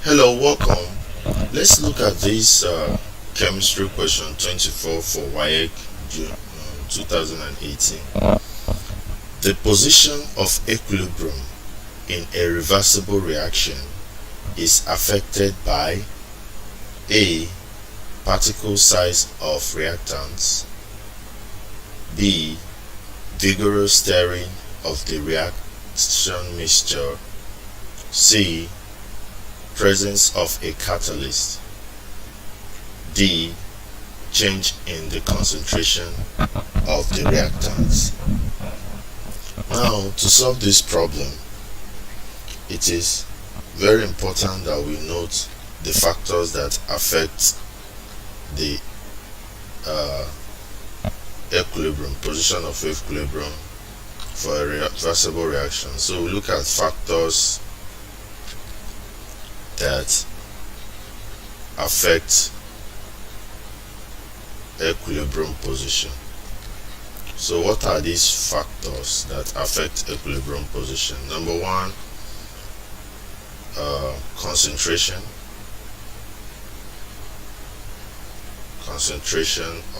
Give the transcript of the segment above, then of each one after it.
Hello, welcome. Let's look at this chemistry question 24 for WAEC June 2018. The position of equilibrium in a reversible reaction is affected by A. Particle size of reactants, B. Vigorous stirring of the reaction mixture, C. Presence of a catalyst, D. Change in the concentration of the reactants. Now, to solve this problem, it is very important that we note the factors that affect the equilibrium, position of equilibrium for a reversible reaction. So we look at factors that affect equilibrium position. So what are these factors that affect equilibrium position? Number one, concentration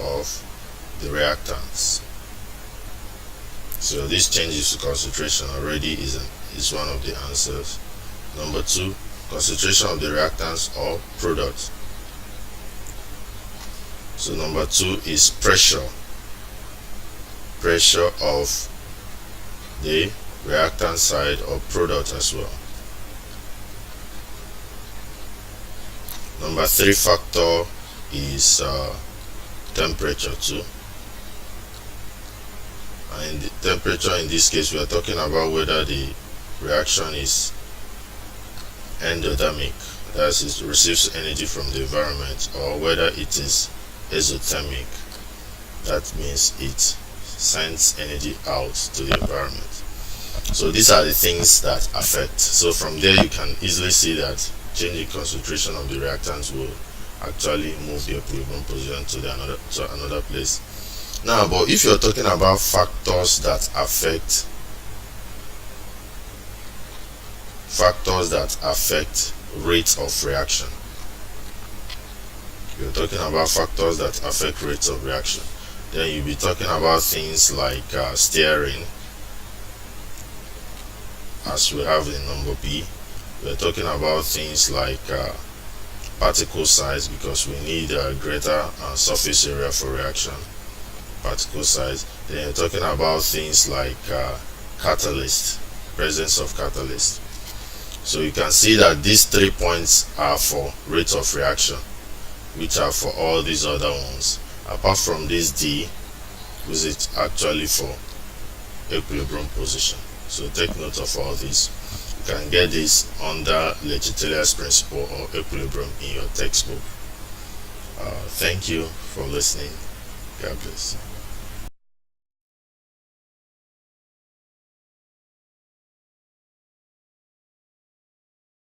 of the reactants. So this changes to concentration already is one of the answers. Number two, concentration of the reactants or products. So number two is pressure of the reactant side or product as well. Number three factor is temperature too. And the temperature in this case, we are talking about whether the reaction is endothermic, that is, it receives energy from the environment, or whether it is exothermic, that means it sends energy out to the environment. So these are the things that affect. So from there you can easily see that changing concentration of the reactants will actually move the equilibrium position to another place. Now, but if you're talking about factors that affect rate of reaction, you're talking about factors that affect rates of reaction, then you'll be talking about things like stirring, as we have in number B. We're talking about things like particle size, because we need a greater surface area for reaction, particle size. Then you're talking about things like catalyst, presence of catalyst. So you can see that these 3 points are for rate of reaction, which are for all these other ones. Apart from this D, which is actually for equilibrium position. So take note of all these. You can get this under Lacheteliers principle or equilibrium in your textbook. Thank you for listening. God bless.